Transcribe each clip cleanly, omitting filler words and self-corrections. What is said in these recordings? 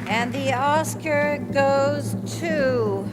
And the Oscar goes to...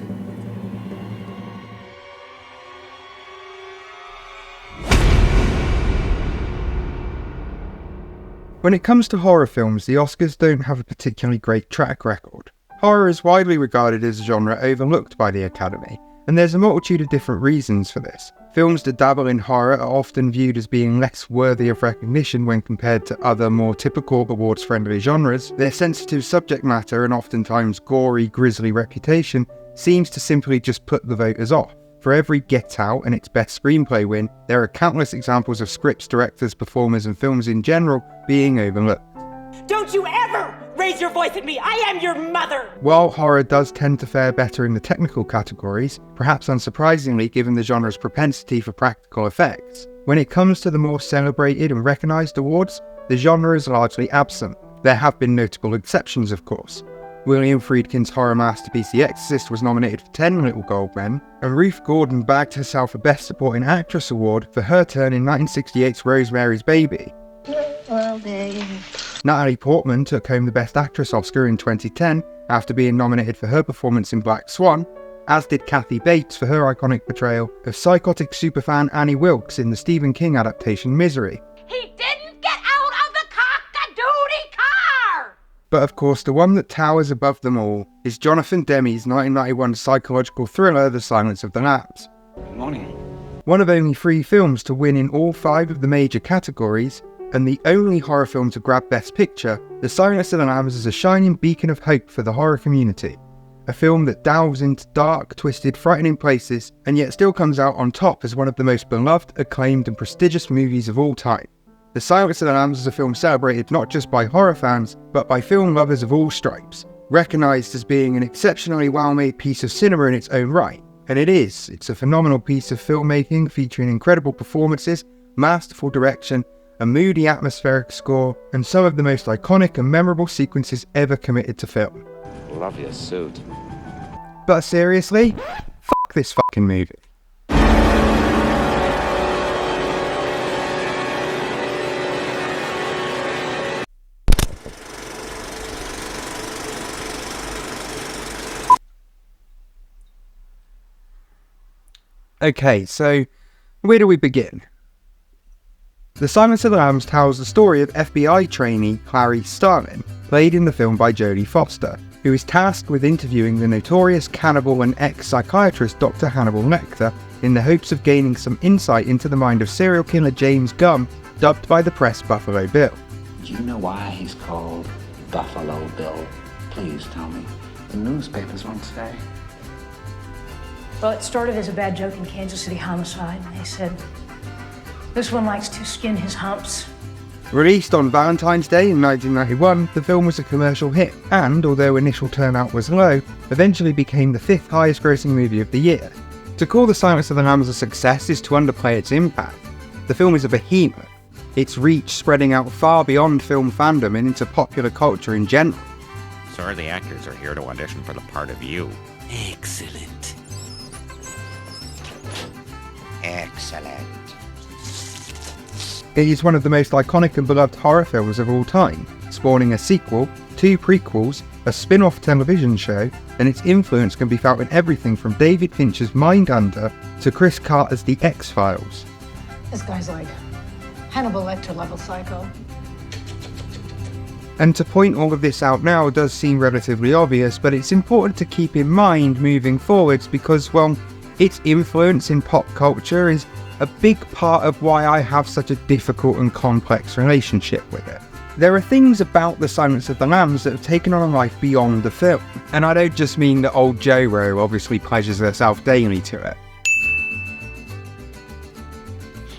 When it comes to horror films, the Oscars don't have a particularly great track record. Horror is widely regarded as a genre overlooked by the Academy, and there's a multitude of different reasons for this. Films that dabble in horror are often viewed as being less worthy of recognition when compared to other more typical awards-friendly genres. Their sensitive subject matter and oftentimes gory, grisly reputation seems to simply just put the voters off. For every Get Out and its best screenplay win, there are countless examples of scripts, directors, performers and films in general being overlooked. Don't you ever raise your voice at me! I am your mother! While horror does tend to fare better in the technical categories, perhaps unsurprisingly given the genre's propensity for practical effects, when it comes to the more celebrated and recognised awards, the genre is largely absent. There have been notable exceptions, of course. William Friedkin's horror masterpiece The Exorcist was nominated for 10 Little Gold Men, and Ruth Gordon bagged herself a Best Supporting Actress award for her turn in 1968's Rosemary's Baby. Natalie Portman took home the Best Actress Oscar in 2010 after being nominated for her performance in Black Swan, as did Kathy Bates for her iconic portrayal of psychotic superfan Annie Wilkes in the Stephen King adaptation Misery. He didn't get out of the cock-a-doodie car! But of course the one that towers above them all is Jonathan Demme's 1991 psychological thriller The Silence of the Lambs. Good morning. One of only 3 films to win in all 5 of the major categories, and the only horror film to grab Best Picture, The Silence of the Lambs is a shining beacon of hope for the horror community. A film that delves into dark, twisted, frightening places, and yet still comes out on top as one of the most beloved, acclaimed and prestigious movies of all time. The Silence of the Lambs is a film celebrated not just by horror fans, but by film lovers of all stripes, recognised as being an exceptionally well-made piece of cinema in its own right. And it is. It's a phenomenal piece of filmmaking featuring incredible performances, masterful direction, a moody atmospheric score, and some of the most iconic and memorable sequences ever committed to film. Love your suit. But seriously, fuck this fucking movie. Okay, so where do we begin? The Silence of the Lambs tells the story of FBI trainee Clarice Starling, played in the film by Jodie Foster, who is tasked with interviewing the notorious cannibal and ex-psychiatrist Dr. Hannibal Lecter in the hopes of gaining some insight into the mind of serial killer James Gumb, dubbed by the press Buffalo Bill. Do you know why he's called Buffalo Bill? Please tell me. The newspapers won't say. Well, it started as a bad joke in Kansas City homicide. They said, this one likes to skin his humps. Released on Valentine's Day in 1991, the film was a commercial hit and, although initial turnout was low, eventually became the 5th highest grossing movie of the year. To call The Silence of the Lambs a success is to underplay its impact. The film is a behemoth, its reach spreading out far beyond film fandom and into popular culture in general. So the actors are here to audition for the part of you. Excellent. Excellent. It is one of the most iconic and beloved horror films of all time, spawning a sequel, 2 prequels, a spin-off television show, and its influence can be felt in everything from David Fincher's Mindhunter to Chris Carter's The X-Files. This guy's like Hannibal Lecter level psycho. And to point all of this out now does seem relatively obvious, but it's important to keep in mind moving forwards because, well, its influence in pop culture is a big part of why I have such a difficult and complex relationship with it. There are things about The Silence of the Lambs that have taken on a life beyond the film, and I don't just mean that old Jo-Ro obviously pleasures herself daily to it.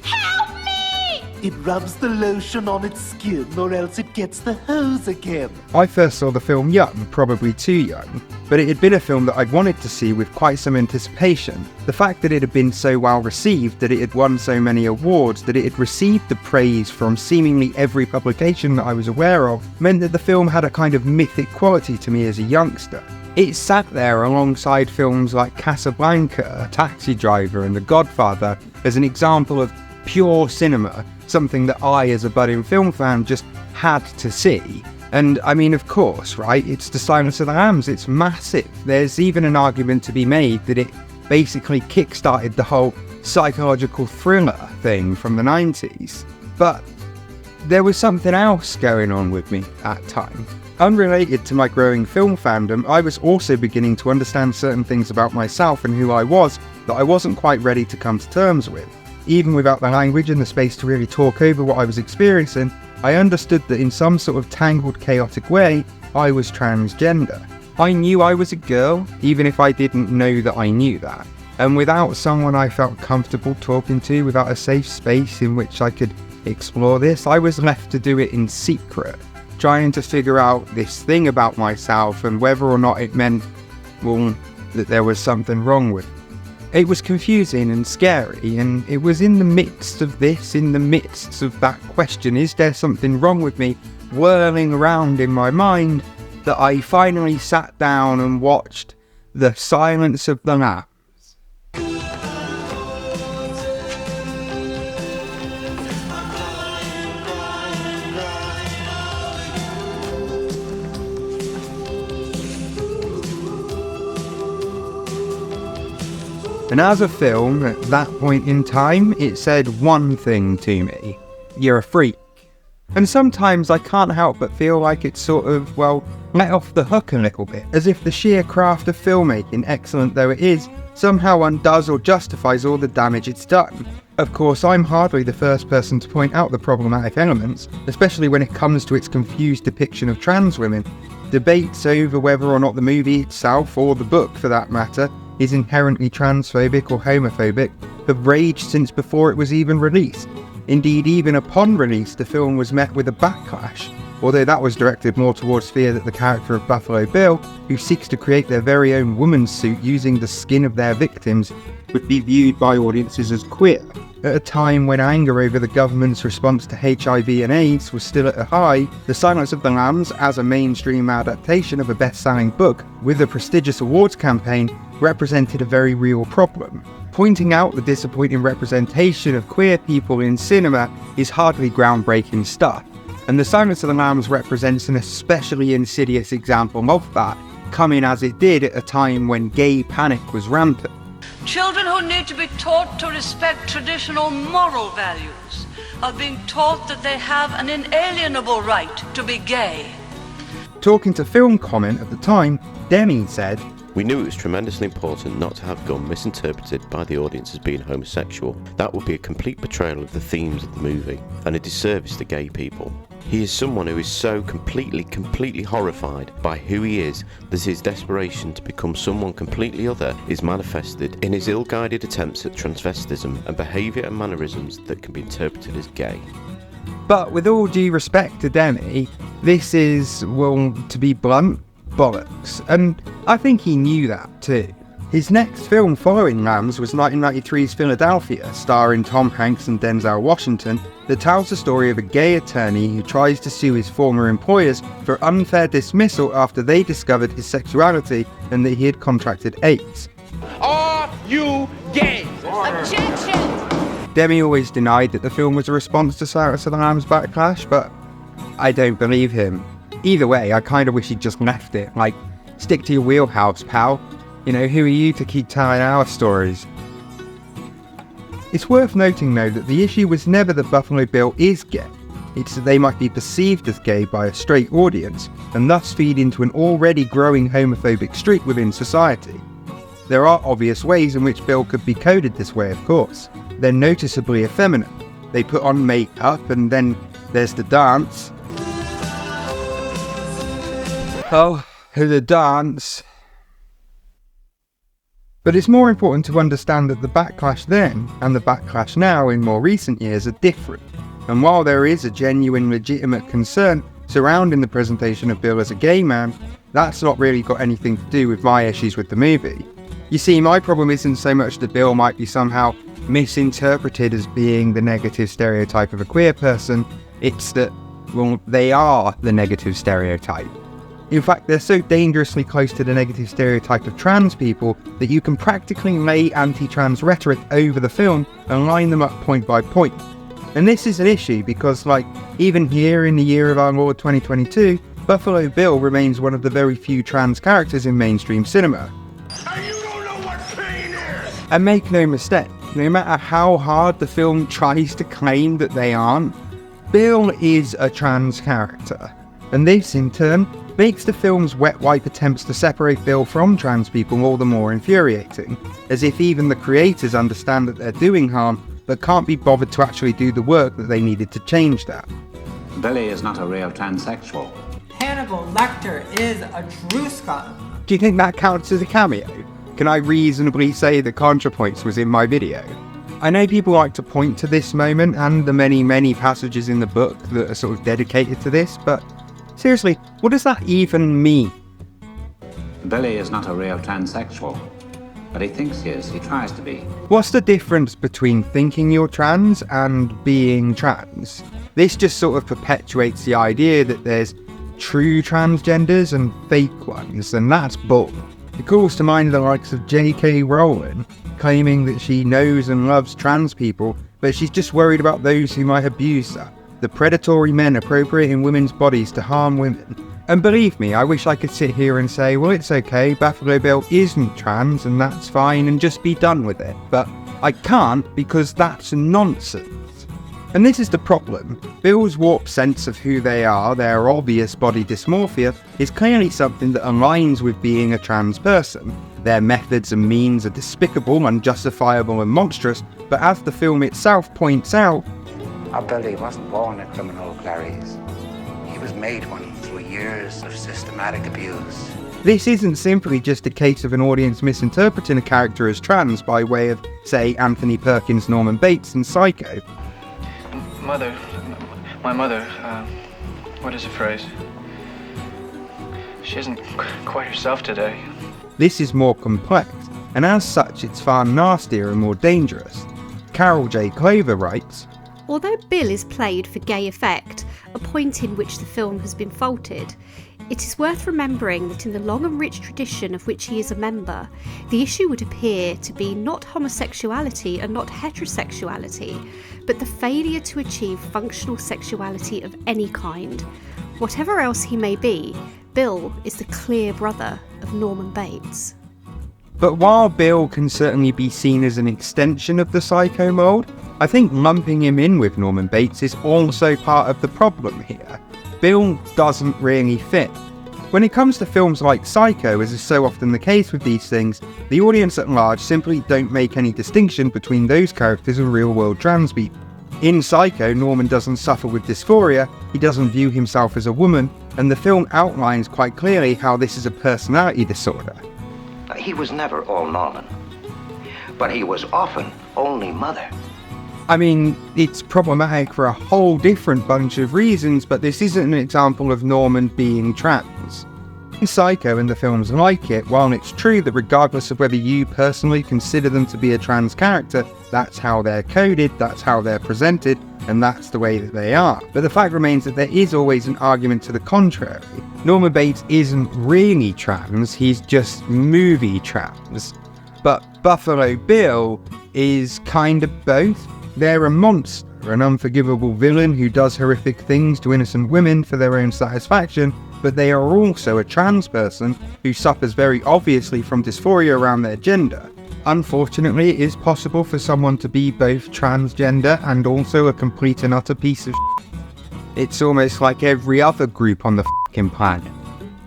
Help me! It rubs the lotion on its skin or else it gets the hose again. I first saw the film young, probably too young, but it had been a film that I'd wanted to see with quite some anticipation. The fact that it had been so well received, that it had won so many awards, that it had received the praise from seemingly every publication that I was aware of, meant that the film had a kind of mythic quality to me as a youngster. It sat there alongside films like Casablanca, Taxi Driver and The Godfather as an example of pure cinema, something that I as a budding film fan just had to see. And I mean, of course, right, it's The Silence of the Lambs, it's massive. There's even an argument to be made that it basically kickstarted the whole psychological thriller thing from the 90s. But there was something else going on with me at the time. Unrelated to my growing film fandom, I was also beginning to understand certain things about myself and who I was that I wasn't quite ready to come to terms with. Even without the language and the space to really talk over what I was experiencing, I understood that in some sort of tangled, chaotic way, I was transgender. I knew I was a girl, even if I didn't know that I knew that. And without someone I felt comfortable talking to, without a safe space in which I could explore this, I was left to do it in secret, trying to figure out this thing about myself and whether or not it meant, well, that there was something wrong with me. It was confusing and scary, and it was in the midst of this, in the midst of that question, is there something wrong with me, whirling around in my mind, that I finally sat down and watched The Silence of the Lambs. And as a film, at that point in time, it said one thing to me: you're a freak. And sometimes I can't help but feel like it's sort of, well, let off the hook a little bit, as if the sheer craft of filmmaking, excellent though it is, somehow undoes or justifies all the damage it's done. Of course, I'm hardly the first person to point out the problematic elements, especially when it comes to its confused depiction of trans women. Debates over whether or not the movie itself, or the book for that matter, is inherently transphobic or homophobic have raged since before it was even released. Indeed, even upon release, the film was met with a backlash, although that was directed more towards fear that the character of Buffalo Bill, who seeks to create their very own woman's suit using the skin of their victims, would be viewed by audiences as queer. At a time when anger over the government's response to HIV and AIDS was still at a high, The Silence of the Lambs, as a mainstream adaptation of a best-selling book with a prestigious awards campaign, represented a very real problem. Pointing out the disappointing representation of queer people in cinema is hardly groundbreaking stuff, and The Silence of the Lambs represents an especially insidious example of that, coming as it did at a time when gay panic was rampant. Children who need to be taught to respect traditional moral values are being taught that they have an inalienable right to be gay. Talking to Film Comment at the time, Demi said, "We knew it was tremendously important not to have Gunn misinterpreted by the audience as being homosexual. That would be a complete betrayal of the themes of the movie, and a disservice to gay people. He is someone who is so completely horrified by who he is that his desperation to become someone completely other is manifested in his ill-guided attempts at transvestism and behaviour and mannerisms that can be interpreted as gay." But with all due respect to Demi, this is, well, to be blunt, bollocks, and I think he knew that too. His next film following Lambs was 1993's Philadelphia, starring Tom Hanks and Denzel Washington, that tells the story of a gay attorney who tries to sue his former employers for unfair dismissal after they discovered his sexuality and that he had contracted AIDS. Are you gay? Objection! Demi always denied that the film was a response to Silence of the Lambs' backlash, but I don't believe him. Either way, I kind of wish he'd just left it. Like, stick to your wheelhouse, pal. You know, who are you to keep telling our stories? It's worth noting though that the issue was never that Buffalo Bill is gay. It's that they might be perceived as gay by a straight audience, and thus feed into an already growing homophobic streak within society. There are obvious ways in which Bill could be coded this way, of course. They're noticeably effeminate. They put on makeup, and then there's the dance. Oh, the dance. But it's more important to understand that the backlash then, and the backlash now in more recent years, are different. And while there is a genuine, legitimate concern surrounding the presentation of Bill as a gay man, that's not really got anything to do with my issues with the movie. You see, my problem isn't so much that Bill might be somehow misinterpreted as being the negative stereotype of a queer person, it's that, well, they are the negative stereotype. In fact, they're so dangerously close to the negative stereotype of trans people that you can practically lay anti-trans rhetoric over the film and line them up point by point. And this is an issue because, like, even here in the year of our Lord 2022, Buffalo Bill remains one of the very few trans characters in mainstream cinema. And you don't know what pain is! And make no mistake, no matter how hard the film tries to claim that they aren't, Bill is a trans character. And this, in turn, makes the film's wet wipe attempts to separate Bill from trans people all the more infuriating, as if even the creators understand that they're doing harm, but can't be bothered to actually do the work that they needed to change that. Billy is not a real transsexual. Hannibal Lecter is a true scum. Do you think that counts as a cameo? Can I reasonably say that ContraPoints was in my video? I know people like to point to this moment and the many passages in the book that are sort of dedicated to this, but seriously, what does that even mean? Billy is not a real transsexual, but he thinks he is. He tries to be. What's the difference between thinking you're trans and being trans? This just sort of perpetuates the idea that there's true transgenders and fake ones, and that's bull. It calls to mind the likes of J.K. Rowling, claiming that she knows and loves trans people, but she's just worried about those who might abuse her. The predatory men appropriating women's bodies to harm women. And believe me, I wish I could sit here and say, well, it's okay, Buffalo Bill isn't trans and that's fine, and just be done with it. But I can't, because that's nonsense. And this is the problem. Bill's warped sense of who they are, their obvious body dysmorphia, is clearly something that aligns with being a trans person. Their methods and means are despicable, unjustifiable and monstrous, but as the film itself points out, our Billy wasn't born a criminal, Clarice. He was made one through years of systematic abuse. This isn't simply just a case of an audience misinterpreting a character as trans by way of, say, Anthony Perkins' Norman Bates in Psycho. My mother, what is the phrase? She isn't quite herself today. This is more complex, and as such it's far nastier and more dangerous. Carol J. Clover writes, although Bill is played for gay effect, a point in which the film has been faulted, it is worth remembering that in the long and rich tradition of which he is a member, the issue would appear to be not homosexuality and not heterosexuality, but the failure to achieve functional sexuality of any kind. Whatever else he may be, Bill is the clear brother of Norman Bates. But while Bill can certainly be seen as an extension of the Psycho mould, I think lumping him in with Norman Bates is also part of the problem here. Bill doesn't really fit. When it comes to films like Psycho, as is so often the case with these things, the audience at large simply don't make any distinction between those characters and real-world trans people. In Psycho, Norman doesn't suffer with dysphoria, he doesn't view himself as a woman, and the film outlines quite clearly how this is a personality disorder. He was never all Norman, but he was often only Mother. I mean, it's problematic for a whole different bunch of reasons, but this isn't an example of Norman being trans. In Psycho and the films like it, while it's true that regardless of whether you personally consider them to be a trans character, that's how they're coded, that's how they're presented, and that's the way that they are. But the fact remains that there is always an argument to the contrary. Norman Bates isn't really trans, he's just movie trans. But Buffalo Bill is kind of both. They're a monster, an unforgivable villain who does horrific things to innocent women for their own satisfaction, but they are also a trans person who suffers very obviously from dysphoria around their gender. Unfortunately, it is possible for someone to be both transgender and also a complete and utter piece of shit. It's almost like every other group on the f***ing planet.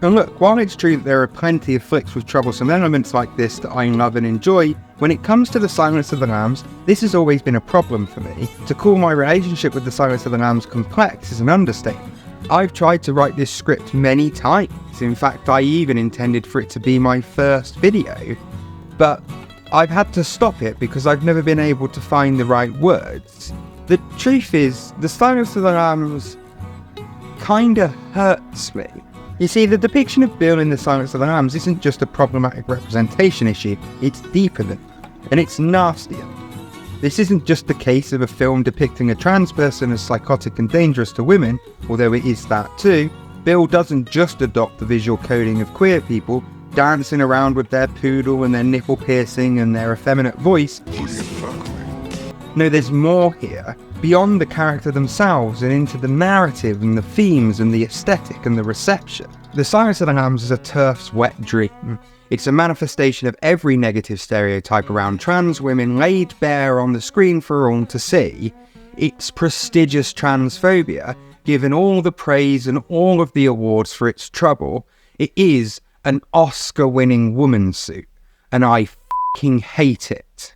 And look, while it's true that there are plenty of flicks with troublesome elements like this that I love and enjoy, when it comes to The Silence of the Lambs, this has always been a problem for me. To call my relationship with The Silence of the Lambs complex is an understatement. I've tried to write this script many times. In fact, I even intended for it to be my first video. But I've had to stop it because I've never been able to find the right words. The truth is, The Silence of the Lambs kinda hurts me. You see, the depiction of Bill in The Silence of the Lambs isn't just a problematic representation issue, it's deeper than that, and it's nastier. This isn't just the case of a film depicting a trans person as psychotic and dangerous to women, although it is that too. Bill doesn't just adopt the visual coding of queer people, dancing around with their poodle and their nipple piercing and their effeminate voice. No, there's more here. beyond the character themselves and into the narrative and the themes and the aesthetic and the reception. The Silence of the Lambs is a TERF's wet dream. It's a manifestation of every negative stereotype around trans women laid bare on the screen for all to see. It's prestigious transphobia, given all the praise and all of the awards for its trouble. It is an Oscar-winning woman suit, and I f***ing hate it.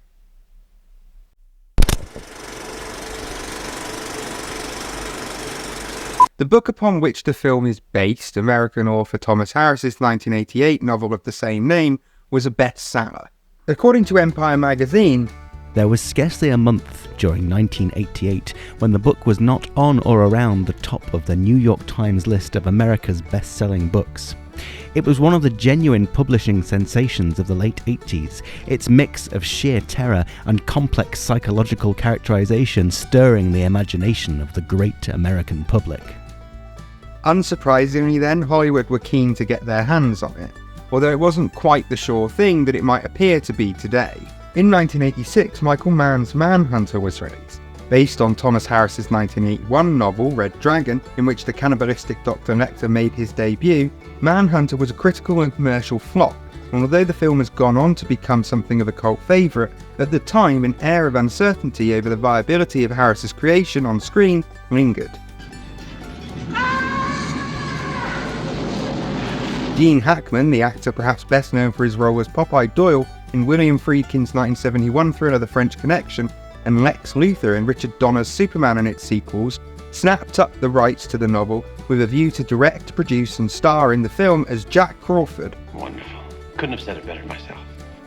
The book upon which the film is based, American author Thomas Harris's 1988 novel of the same name, was a bestseller. According to Empire magazine, there was scarcely a month during 1988 when the book was not on or around the top of the New York Times list of America's best-selling books. It was one of the genuine publishing sensations of the late 80s, its mix of sheer terror and complex psychological characterization stirring the imagination of the great American public. Unsurprisingly then, Hollywood were keen to get their hands on it, although it wasn't quite the sure thing that it might appear to be today. In 1986, Michael Mann's Manhunter was released, based on Thomas Harris's 1981 novel Red Dragon, in which the cannibalistic Dr. Lecter made his debut. Manhunter was a critical and commercial flop, and although the film has gone on to become something of a cult favourite, at the time an air of uncertainty over the viability of Harris's creation on screen lingered. Gene Hackman, the actor perhaps best known for his role as Popeye Doyle in William Friedkin's 1971 thriller The French Connection, and Lex Luthor in Richard Donner's Superman and its sequels, snapped up the rights to the novel with a view to direct, produce and star in the film as Jack Crawford. Wonderful. Couldn't have said it better myself.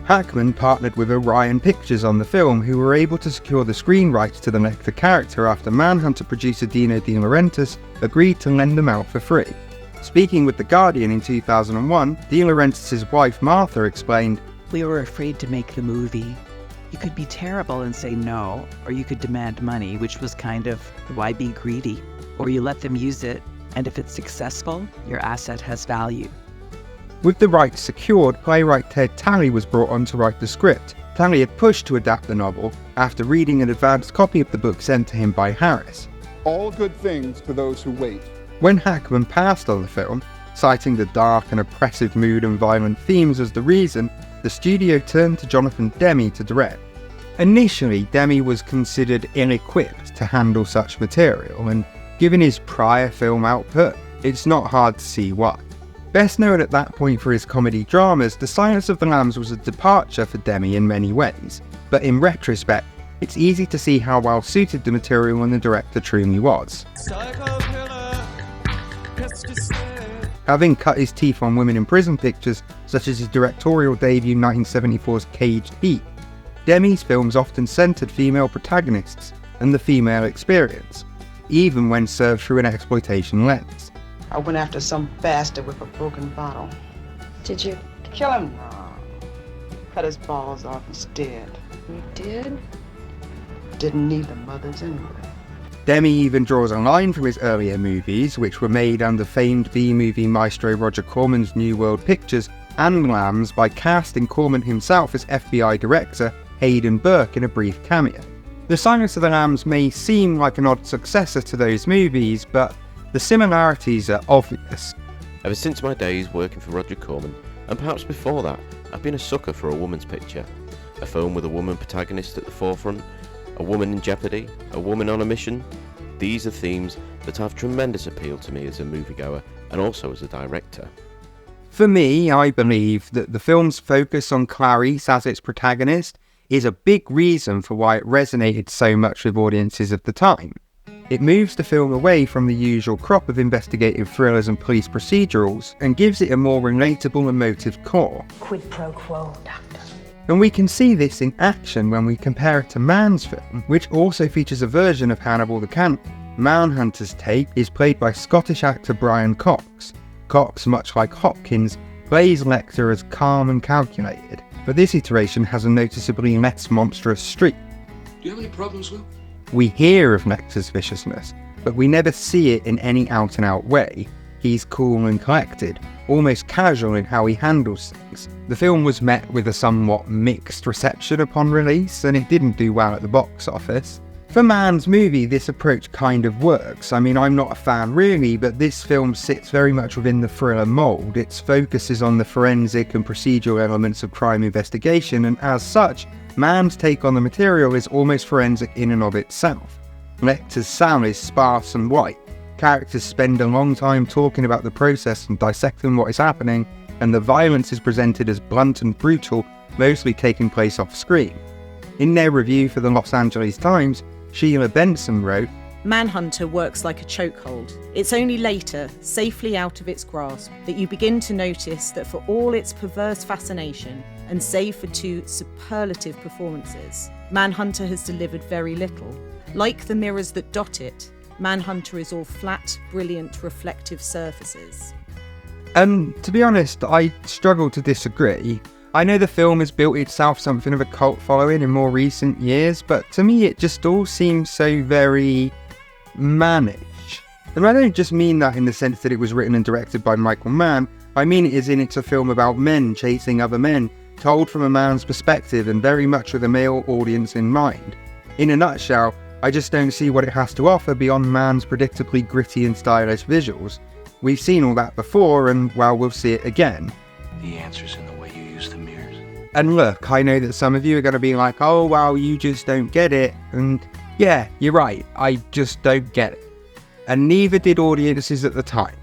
Hackman partnered with Orion Pictures on the film, who were able to secure the screen rights to the Lecter character after Manhunter producer Dino De Laurentiis agreed to lend them out for free. Speaking with The Guardian in 2001, De Laurentiis' wife Martha explained, "We were afraid to make the movie. You could be terrible and say no, or you could demand money, which was kind of, why be greedy? Or you let them use it, and if it's successful, your asset has value." With the rights secured, playwright Ted Talley was brought on to write the script. Talley had pushed to adapt the novel after reading an advanced copy of the book sent to him by Harris. All good things to those who wait. When Hackman passed on the film, citing the dark and oppressive mood and violent themes as the reason, the studio turned to Jonathan Demme to direct. Initially, Demme was considered ill-equipped to handle such material, and given his prior film output, it's not hard to see why. Best known at that point for his comedy dramas, The Silence of the Lambs was a departure for Demme in many ways, but in retrospect, it's easy to see how well suited the material and the director truly was. Having cut his teeth on women in prison pictures, such as his directorial debut 1974's Caged Heat, Demme's films often centred female protagonists and the female experience, even when served through an exploitation lens. I went after some bastard with a broken bottle. Did you? Kill him? No. Cut his balls off instead. You did? Didn't need the mothers anyway. Demme even draws a line from his earlier movies, which were made under famed B-movie maestro Roger Corman's New World Pictures and Lambs, by casting Corman himself as FBI director Hayden Burke in a brief cameo. The Silence of the Lambs may seem like an odd successor to those movies, but the similarities are obvious. Ever since my days working for Roger Corman, and perhaps before that, I've been a sucker for a woman's picture. A film with a woman protagonist at the forefront, a woman in jeopardy, a woman on a mission. These are themes that have tremendous appeal to me as a moviegoer and also as a director. For me, I believe that the film's focus on Clarice as its protagonist is a big reason for why it resonated so much with audiences of the time. It moves the film away from the usual crop of investigative thrillers and police procedurals and gives it a more relatable emotive core. Quid pro quo, Doctor. And we can see this in action when we compare it to Mann's film, which also features a version of Hannibal the Cannibal. Manhunter's take is played by Scottish actor Brian Cox. Cox, much like Hopkins, plays Lecter as calm and calculated, but this iteration has a noticeably less monstrous streak. Do you have any problems, Will? We hear of Lecter's viciousness, but we never see it in any out-and-out way. He's cool and collected, almost casual in how he handles things. The film was met with a somewhat mixed reception upon release, and it didn't do well at the box office. For Mann's movie, this approach kind of works. I mean, I'm not a fan really, but this film sits very much within the thriller mould. Its focus is on the forensic and procedural elements of crime investigation, and as such, Mann's take on the material is almost forensic in and of itself. Lecter's sound is sparse and white. Characters spend a long time talking about the process and dissecting what is happening, and the violence is presented as blunt and brutal, mostly taking place off screen. In their review for the Los Angeles Times, Sheila Benson wrote, Manhunter works like a chokehold. It's only later, safely out of its grasp, that you begin to notice that for all its perverse fascination, and save for 2 superlative performances, Manhunter has delivered very little. Like the mirrors that dot it, Manhunter is all flat, brilliant, reflective surfaces. And to be honest, I struggle to disagree. I know the film has built itself something of a cult following in more recent years, but to me it just all seems so very mannish. And I don't just mean that in the sense that it was written and directed by Michael Mann, I mean it as in it's a film about men chasing other men, told from a man's perspective and very much with a male audience in mind. In a nutshell, I just don't see what it has to offer beyond Mann's predictably gritty and stylish visuals. We've seen all that before, and well, we'll see it again. The answer's in the way you use the mirrors. And look, I know that some of you are going to be like, oh well, you just don't get it, and yeah, you're right, I just don't get it. And neither did audiences at the time.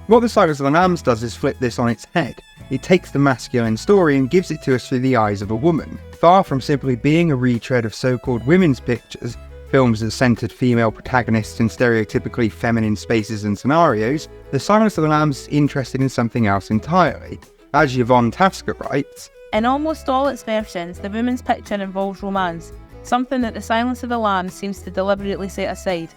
What The Silence of the Lambs does is flip this on its head. It takes the masculine story and gives it to us through the eyes of a woman. Far from simply being a retread of so-called women's pictures, films that centered female protagonists in stereotypically feminine spaces and scenarios, The Silence of the Lambs is interested in something else entirely. As Yvonne Tasker writes, in almost all its versions, the woman's picture involves romance, something that The Silence of the Lambs seems to deliberately set aside.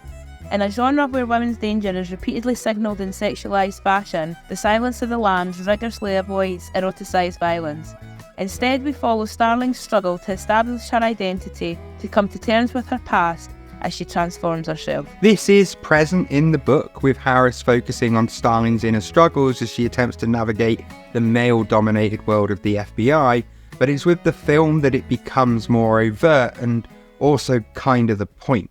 In a genre where women's danger is repeatedly signalled in sexualised fashion, The Silence of the Lambs rigorously avoids eroticised violence. Instead, we follow Starling's struggle to establish her identity, to come to terms with her past as she transforms herself. This is present in the book, with Harris focusing on Starling's inner struggles as she attempts to navigate the male-dominated world of the FBI, but it's with the film that it becomes more overt and also kind of the point.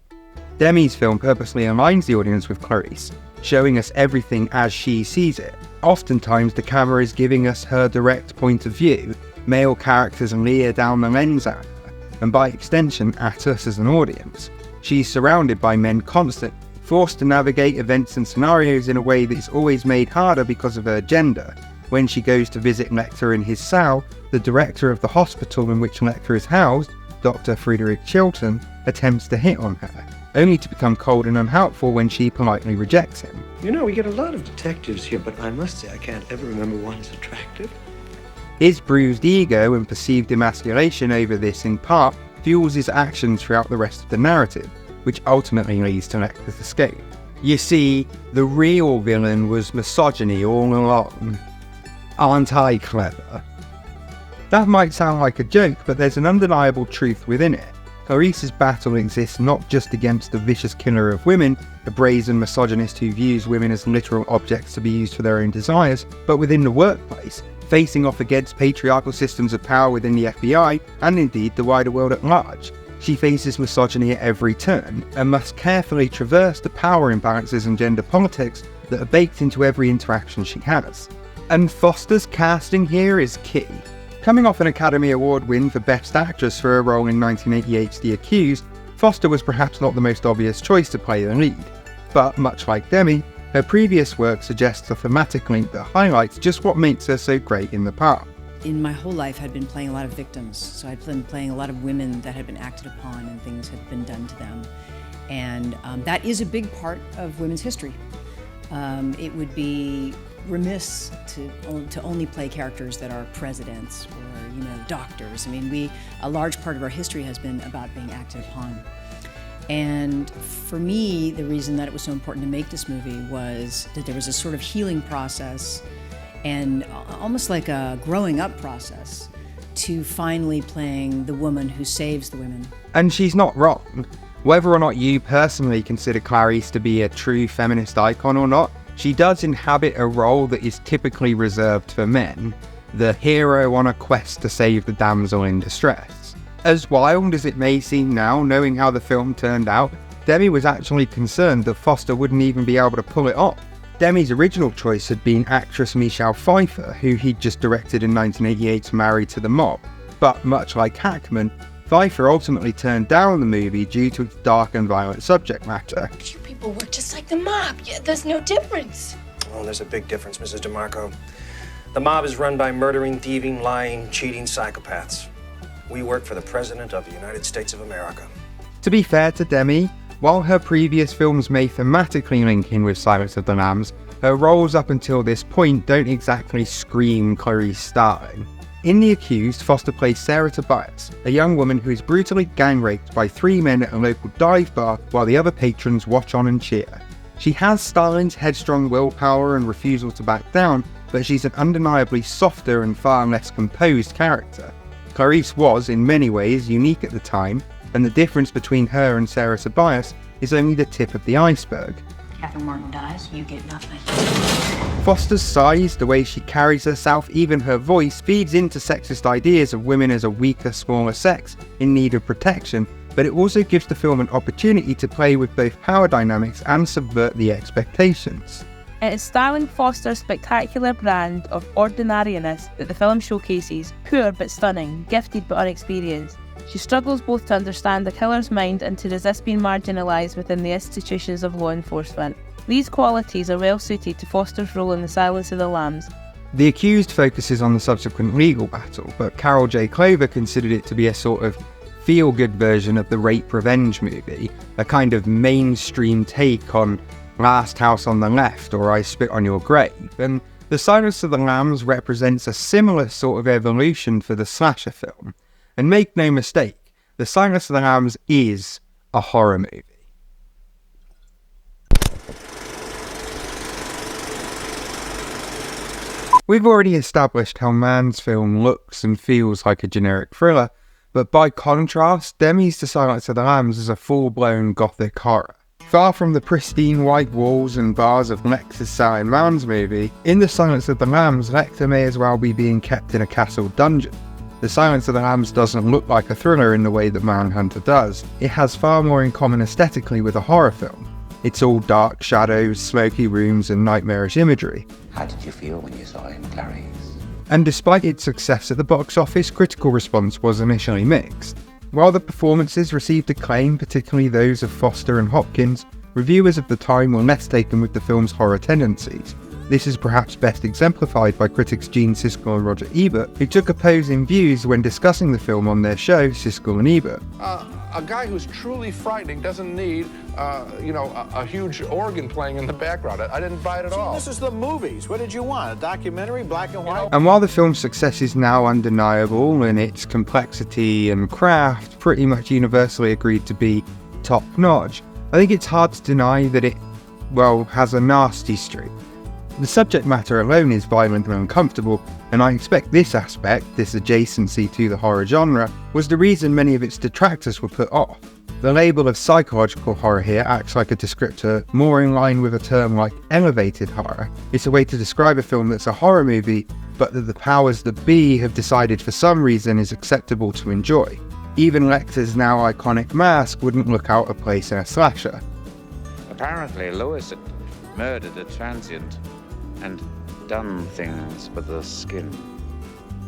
Demi's film purposely aligns the audience with Clarice, showing us everything as she sees it. Oftentimes the camera is giving us her direct point of view, male characters leer down the lens at her, and by extension at us as an audience. She's surrounded by men constantly, forced to navigate events and scenarios in a way that is always made harder because of her gender. When she goes to visit Lecter in his cell, the director of the hospital in which Lecter is housed, Dr. Frederick Chilton, attempts to hit on her, only to become cold and unhelpful when she politely rejects him. You know, we get a lot of detectives here, but I must say I can't ever remember one as attractive. His bruised ego and perceived emasculation over this, in part, fuels his actions throughout the rest of the narrative, which ultimately leads to Lecter's escape. You see, the real villain was misogyny all along. Aren't I clever? That might sound like a joke, but there's an undeniable truth within it. Clarice's battle exists not just against the vicious killer of women, a brazen misogynist who views women as literal objects to be used for their own desires, but within the workplace, facing off against patriarchal systems of power within the FBI, and indeed the wider world at large. She faces misogyny at every turn, and must carefully traverse the power imbalances and gender politics that are baked into every interaction she has. And Foster's casting here is key. Coming off an Academy Award win for Best Actress for her role in 1988's The Accused, Foster was perhaps not the most obvious choice to play the lead. But much like Demi, her previous work suggests a thematic link that highlights just what makes her so great in the part. In my whole life, I'd been playing a lot of victims, so I'd been playing a lot of women that had been acted upon and things had been done to them. And that is a big part of women's history. It would be remiss to only play characters that are presidents or, doctors. I mean, a large part of our history has been about being acted upon. And for me, the reason that it was so important to make this movie was that there was a sort of healing process and almost like a growing up process to finally playing the woman who saves the women. And she's not wrong. Whether or not you personally consider Clarice to be a true feminist icon or not, she does inhabit a role that is typically reserved for men, the hero on a quest to save the damsel in distress. As wild as it may seem now, knowing how the film turned out, Demi was actually concerned that Foster wouldn't even be able to pull it off. Demi's original choice had been actress Michelle Pfeiffer, who he'd just directed in 1988's Married to the Mob. But much like Hackman, Pfeiffer ultimately turned down the movie due to its dark and violent subject matter. You people work just like the mob. Yeah, there's no difference. Well, there's a big difference, Mrs. DeMarco. The mob is run by murdering, thieving, lying, cheating psychopaths. We work for the President of the United States of America. To be fair to Demi, while her previous films may thematically link in with Silence of the Lambs, her roles up until this point don't exactly scream Clarice Starling. In The Accused, Foster plays Sarah Tobias, a young woman who is brutally gang-raped by 3 men at a local dive bar while the other patrons watch on and cheer. She has Starling's headstrong willpower and refusal to back down, but she's an undeniably softer and far less composed character. Clarice was, in many ways, unique at the time, and the difference between her and Sarah Tobias is only the tip of the iceberg. Catherine Martin dies, you get nothing. Foster's size, the way she carries herself, even her voice, feeds into sexist ideas of women as a weaker, smaller sex in need of protection, but it also gives the film an opportunity to play with both power dynamics and subvert the expectations. It is Starling Foster's spectacular brand of ordinariness that the film showcases, poor but stunning, gifted but unexperienced. She struggles both to understand the killer's mind and to resist being marginalised within the institutions of law enforcement. These qualities are well suited to Foster's role in The Silence of the Lambs. The Accused focuses on the subsequent legal battle, but Carol J. Clover considered it to be a sort of feel-good version of the rape revenge movie, a kind of mainstream take on Last House on the Left or I Spit on Your Grave, and The Silence of the Lambs represents a similar sort of evolution for the slasher film. And make no mistake, The Silence of the Lambs is a horror movie. We've already established how Mann's film looks and feels like a generic thriller, but by contrast, Demi's The Silence of the Lambs is a full-blown gothic horror. Far from the pristine white walls and bars of Lecter's Sally Mann's movie, in The Silence of the Lambs, Lecter may as well be being kept in a castle dungeon. The Silence of the Lambs doesn't look like a thriller in the way that Manhunter does. It has far more in common aesthetically with a horror film. It's all dark shadows, smoky rooms, and nightmarish imagery. How did you feel when you saw him, Clarice? And despite its success at the box office, critical response was initially mixed. While the performances received acclaim, particularly those of Foster and Hopkins, reviewers of the time were less taken with the film's horror tendencies. This is perhaps best exemplified by critics Gene Siskel and Roger Ebert, who took opposing views when discussing the film on their show, Siskel and Ebert. A guy who's truly frightening doesn't need, a huge organ playing in the background. I didn't buy it at all. This is the movies. What did you want? A documentary, black and white? And while the film's success is now undeniable and its complexity and craft pretty much universally agreed to be top-notch, I think it's hard to deny that it, has a nasty streak. The subject matter alone is violent and uncomfortable, and I expect this aspect, this adjacency to the horror genre, was the reason many of its detractors were put off. The label of psychological horror here acts like a descriptor more in line with a term like elevated horror. It's a way to describe a film that's a horror movie, but that the powers that be have decided for some reason is acceptable to enjoy. Even Lecter's now iconic mask wouldn't look out of place in a slasher. Apparently Lewis had murdered a transient and done things with the skin.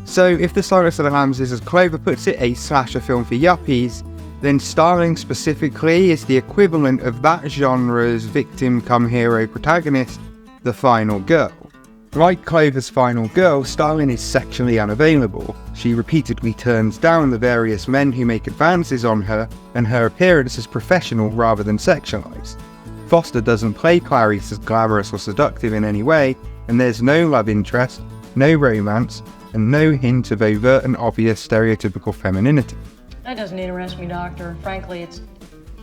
So if The Silence of the Lambs is, as Clover puts it, a slasher film for yuppies, then Starling specifically is the equivalent of that genre's victim-come-hero protagonist, the final girl. Like Clover's final girl, Starling is sexually unavailable. She repeatedly turns down the various men who make advances on her, and her appearance is professional rather than sexualized. Foster doesn't play Clarice as glamorous or seductive in any way, and there's no love interest, no romance, and no hint of overt and obvious stereotypical femininity. That doesn't interest me, Doctor. Frankly, it's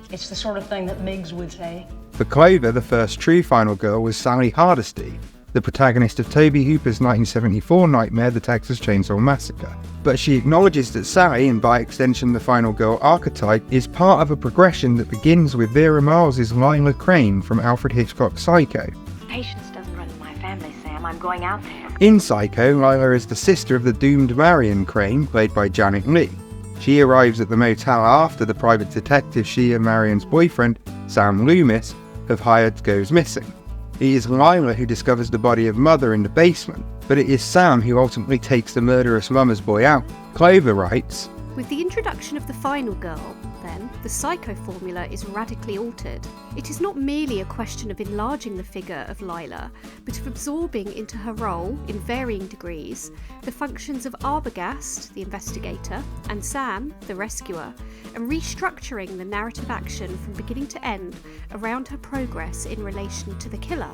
the sort of thing that Miggs would say. For Clover, the first true final girl was Sally Hardesty, the protagonist of Tobe Hooper's 1974 nightmare, The Texas Chainsaw Massacre. But she acknowledges that Sally, and by extension the final girl archetype, is part of a progression that begins with Vera Miles' Lila Crane from Alfred Hitchcock's Psycho. Patience doesn't run in my family, Sam. I'm going out there. In Psycho, Lila is the sister of the doomed Marion Crane, played by Janet Leigh. She arrives at the motel after the private detective she and Marion's boyfriend, Sam Loomis, have hired goes missing. It is Lila who discovers the body of Mother in the basement, but it is Sam who ultimately takes the murderous mama's boy out. Clover writes, With the introduction of the final girl, then, the psycho formula is radically altered. It is not merely a question of enlarging the figure of Lila, but of absorbing into her role, in varying degrees, the functions of Arbogast, the investigator, and Sam, the rescuer, and restructuring the narrative action from beginning to end around her progress in relation to the killer.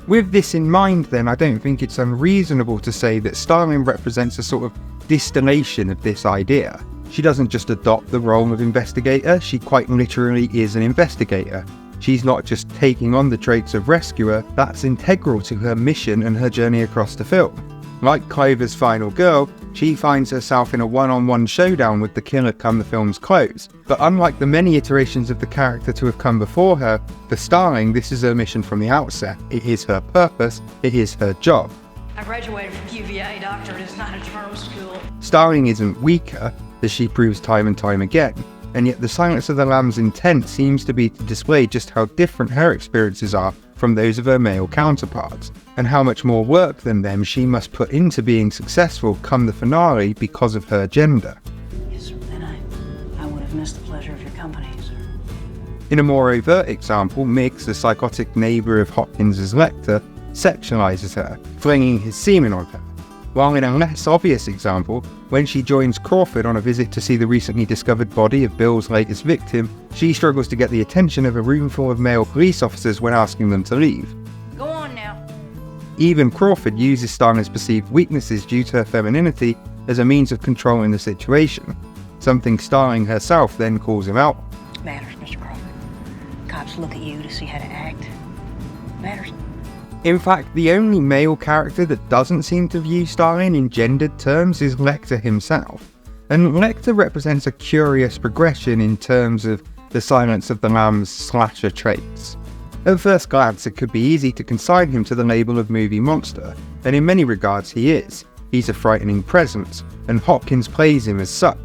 With this in mind then, I don't think it's unreasonable to say that Starling represents a sort of distillation of this idea. She doesn't just adopt the role of investigator, she quite literally is an investigator. She's not just taking on the traits of rescuer, that's integral to her mission and her journey across the film. Like Clover's final girl, she finds herself in a one-on-one showdown with the killer come the film's close. But unlike the many iterations of the character to have come before her, for Starling this is her mission from the outset. It is her purpose, it is her job. I graduated from UVA, doctor. It is not a charm school. Starling isn't weaker, as she proves time and time again, and yet the Silence of the Lambs' intent seems to be to display just how different her experiences are from those of her male counterparts, and how much more work than them she must put into being successful come the finale because of her gender. Yes, sir. Then I would have missed the pleasure of your company, sir. In a more overt example, Miggs, the psychotic neighbour of Hopkins' Lecter, sexualises her, flinging his semen on her. While in a less obvious example, when she joins Crawford on a visit to see the recently discovered body of Bill's latest victim, she struggles to get the attention of a room full of male police officers when asking them to leave. Go on now. Even Crawford uses Starling's perceived weaknesses due to her femininity as a means of controlling the situation, something Starling herself then calls him out. Matters, Mr. Crawford. Cops look at you to see how to act. Matters. In fact, the only male character that doesn't seem to view Starling in gendered terms is Lecter himself, and Lecter represents a curious progression in terms of the Silence of the Lambs slasher traits. At first glance, it could be easy to consign him to the label of movie monster, and in many regards he is. He's a frightening presence, and Hopkins plays him as such.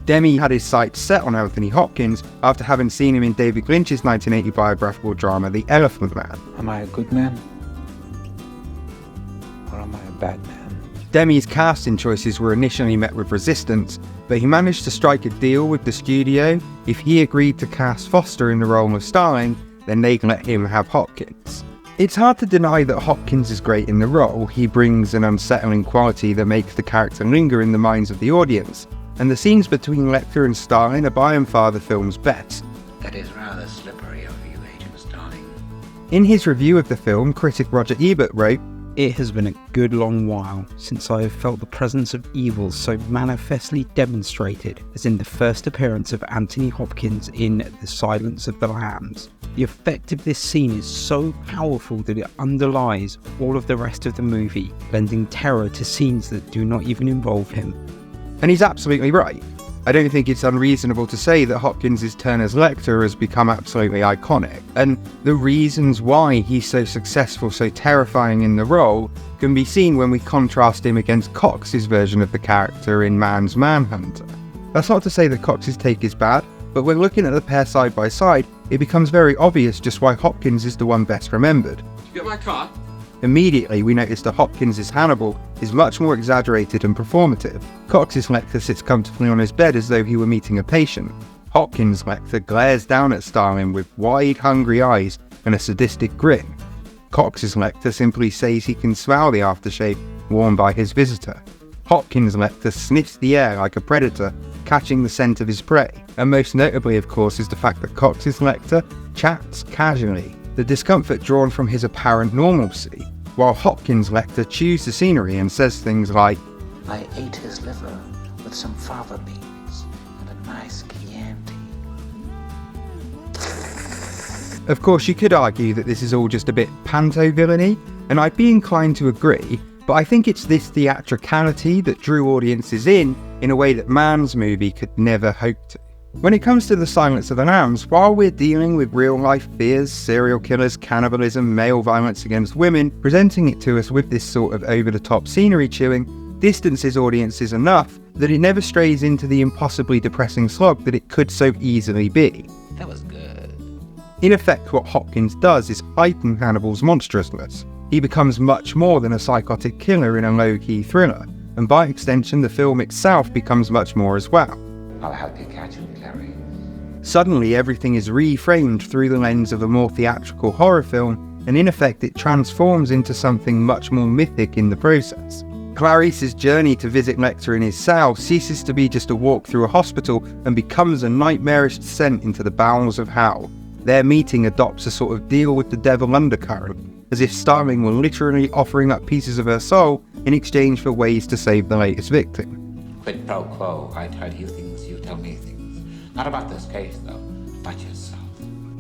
Demme had his sights set on Anthony Hopkins after having seen him in David Lynch's 1980 biographical drama The Elephant Man. Am I a good man? Or am I a bad man? Demme's casting choices were initially met with resistance, but he managed to strike a deal with the studio. If he agreed to cast Foster in the role of Starling, then they'd let him have Hopkins. It's hard to deny that Hopkins is great in the role. He brings an unsettling quality that makes the character linger in the minds of the audience, and the scenes between Lecter and Starling are by and far the film's best. That is rather slippery of you, Agent Starling. In his review of the film, critic Roger Ebert wrote, "It has been a good long while since I have felt the presence of evil so manifestly demonstrated as in the first appearance of Anthony Hopkins in The Silence of the Lambs. The effect of this scene is so powerful that it underlies all of the rest of the movie, lending terror to scenes that do not even involve him." And he's absolutely right. I don't think it's unreasonable to say that Hopkins' turn as Lecter has become absolutely iconic, and the reasons why he's so successful, so terrifying in the role, can be seen when we contrast him against Cox's version of the character in Man's Manhunter. That's not to say that Cox's take is bad, but when looking at the pair side by side, it becomes very obvious just why Hopkins is the one best remembered. Did you get my car? Immediately, we notice that Hopkins' Hannibal is much more exaggerated and performative. Cox's Lecter sits comfortably on his bed as though he were meeting a patient. Hopkins' Lecter glares down at Starling with wide, hungry eyes and a sadistic grin. Cox's Lecter simply says he can smell the aftershave worn by his visitor. Hopkins' Lecter sniffs the air like a predator, catching the scent of his prey. And most notably, of course, is the fact that Cox's Lecter chats casually, the discomfort drawn from his apparent normalcy, while Hopkins' Lecter chews the scenery and says things like, I ate his liver with some fava beans and a nice Chianti. Of course, you could argue that this is all just a bit panto-villainy, and I'd be inclined to agree, but I think it's this theatricality that drew audiences in a way that Mann's movie could never hope to. When it comes to The Silence of the Lambs, while we're dealing with real-life fears, serial killers, cannibalism, male violence against women, presenting it to us with this sort of over-the-top scenery chewing, distances audiences enough that it never strays into the impossibly depressing slog that it could so easily be. That was good. In effect, what Hopkins does is heighten Hannibal's monstrousness. He becomes much more than a psychotic killer in a low-key thriller, and by extension the film itself becomes much more as well. I'll help you catch him, Clary. Suddenly everything is reframed through the lens of a more theatrical horror film, and in effect it transforms into something much more mythic in the process. Clarice's journey to visit Lecter in his cell ceases to be just a walk through a hospital and becomes a nightmarish descent into the bowels of hell. Their meeting adopts a sort of deal with the devil undercurrent, as if Starling were literally offering up pieces of her soul in exchange for ways to save the latest victim. Quid pro quo. I tell you things, you tell me things. Not about this case, though. About yourself.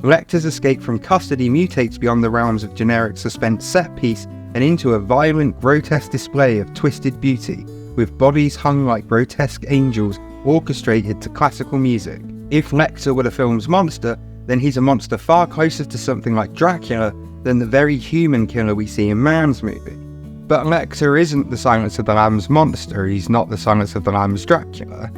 Lecter's escape from custody mutates beyond the realms of generic suspense set piece and into a violent, grotesque display of twisted beauty, with bodies hung like grotesque angels orchestrated to classical music. If Lecter were the film's monster, then he's a monster far closer to something like Dracula than the very human killer we see in Man's movie. But Lecter isn't the Silence of the Lambs monster, he's not the Silence of the Lambs Dracula.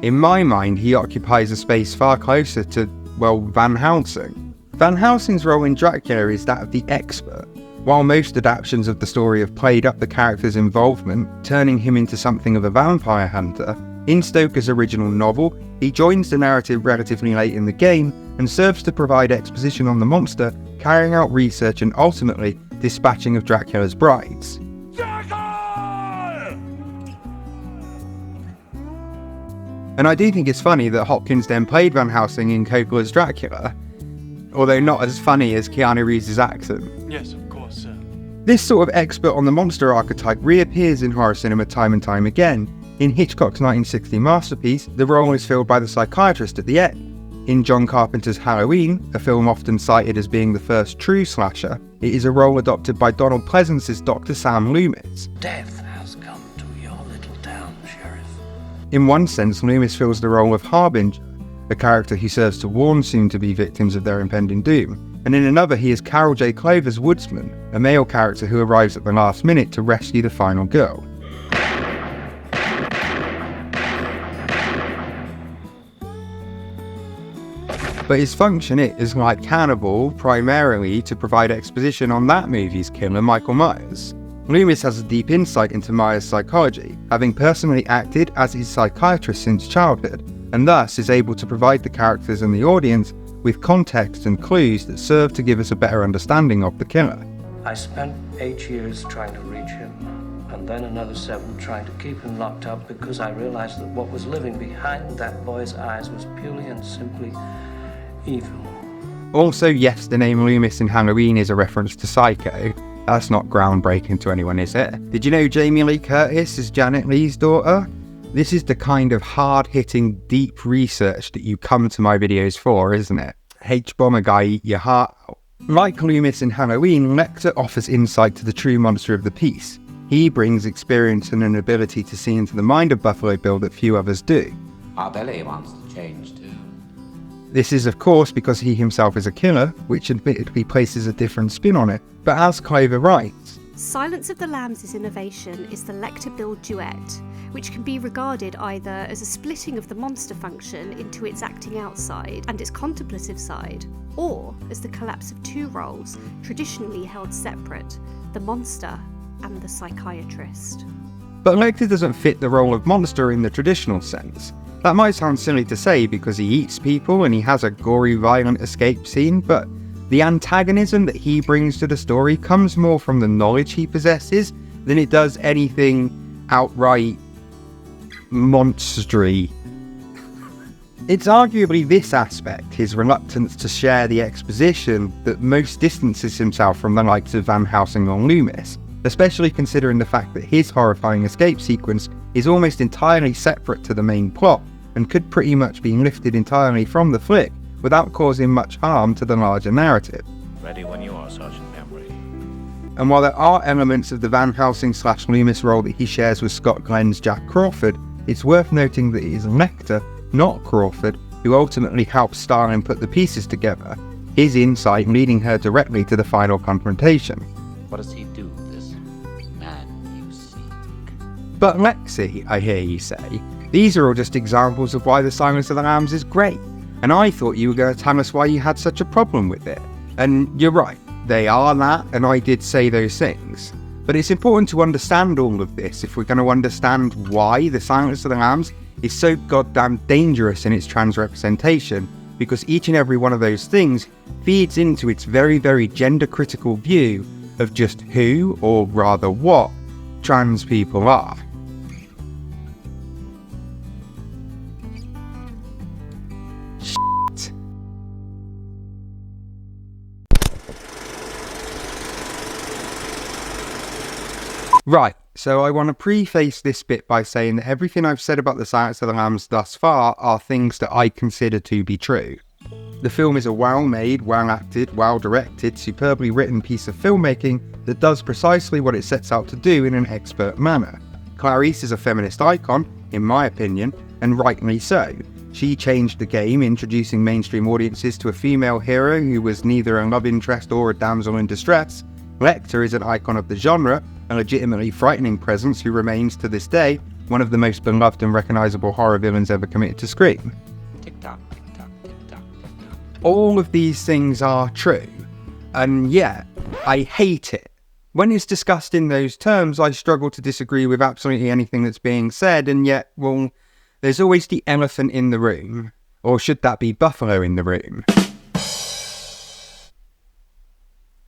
In my mind, he occupies a space far closer to, well, Van Helsing. Van Helsing's role in Dracula is that of the expert. While most adaptations of the story have played up the character's involvement, turning him into something of a vampire hunter, in Stoker's original novel, he joins the narrative relatively late in the game and serves to provide exposition on the monster, carrying out research and ultimately dispatching of Dracula's brides. And I do think it's funny that Hopkins then played Van Helsing in Coppola's Dracula, although not as funny as Keanu Reeves' accent. Yes, of course, sir. This sort of expert on the monster archetype reappears in horror cinema time and time again. In Hitchcock's 1960 masterpiece, the role is filled by the psychiatrist at the end. In John Carpenter's Halloween, a film often cited as being the first true slasher, it is a role adopted by Donald Pleasance's Dr. Sam Loomis. Death has come to your little town, Sheriff. In one sense, Loomis fills the role of Harbinger, a character who serves to warn soon-to-be victims of their impending doom. And in another, he is Carol J. Clover's Woodsman, a male character who arrives at the last minute to rescue the final girl. But his function is, like Hannibal, primarily to provide exposition on that movie's killer, Michael Myers. Loomis has a deep insight into Myers' psychology, having personally acted as his psychiatrist since childhood, and thus is able to provide the characters and the audience with context and clues that serve to give us a better understanding of the killer. I spent 8 years trying to reach him, and then another 7 trying to keep him locked up because I realized that what was living behind that boy's eyes was purely and simply evil. Also, yes, the name Loomis in Halloween is a reference to Psycho. That's not groundbreaking to anyone, is it? Did you know Jamie Lee Curtis is Janet Leigh's daughter? This is the kind of hard-hitting, deep research that you come to my videos for, isn't it? H-bomber guy, eat your heart out. Like Loomis in Halloween, Lecter offers insight to the true monster of the piece. He brings experience and an ability to see into the mind of Buffalo Bill that few others do. Our Billy wants to change too. This is, of course, because he himself is a killer, which admittedly places a different spin on it. But as Clover writes, Silence of the Lambs' innovation is the Lecter-Bill duet, which can be regarded either as a splitting of the monster function into its acting out side and its contemplative side, or as the collapse of two roles traditionally held separate, the monster and the psychiatrist. But Lecter doesn't fit the role of monster in the traditional sense. That might sound silly to say because he eats people and he has a gory, violent escape scene, but the antagonism that he brings to the story comes more from the knowledge he possesses than it does anything outright monstery. It's arguably this aspect, his reluctance to share the exposition, that most distances himself from the likes of Van Helsing or Loomis, especially considering the fact that his horrifying escape sequence is almost entirely separate to the main plot and could pretty much be lifted entirely from the flick without causing much harm to the larger narrative. Ready when you are, Sergeant Memory. And while there are elements of the Van Helsing/Loomis role that he shares with Scott Glenn's Jack Crawford, it's worth noting that it is Lecter, not Crawford, who ultimately helps Starling put the pieces together, his insight leading her directly to the final confrontation. What does he do, this man you seek? But Lexi, I hear you say, these are all just examples of why The Silence of the Lambs is great, and I thought you were going to tell us why you had such a problem with it. And you're right, they are that, and I did say those things. But it's important to understand all of this if we're going to understand why The Silence of the Lambs is so goddamn dangerous in its trans representation, because each and every one of those things feeds into its very, very gender-critical view of just who, or rather what, trans people are. Shit. Right, so I want to preface this bit by saying that everything I've said about The Silence of the Lambs thus far are things that I consider to be true. The film is a well-made, well-acted, well-directed, superbly written piece of filmmaking that does precisely what it sets out to do in an expert manner. Clarice is a feminist icon, in my opinion, and rightly so. She changed the game, introducing mainstream audiences to a female hero who was neither a love interest or a damsel in distress. Lecter is an icon of the genre, a legitimately frightening presence who remains, to this day, one of the most beloved and recognisable horror villains ever committed to screen. Tick-tock, tick-tock, tick-tock, tick-tock. All of these things are true, and yet, I hate it. When it's discussed in those terms, I struggle to disagree with absolutely anything that's being said, and yet, well, there's always the elephant in the room. Or should that be Buffalo in the room?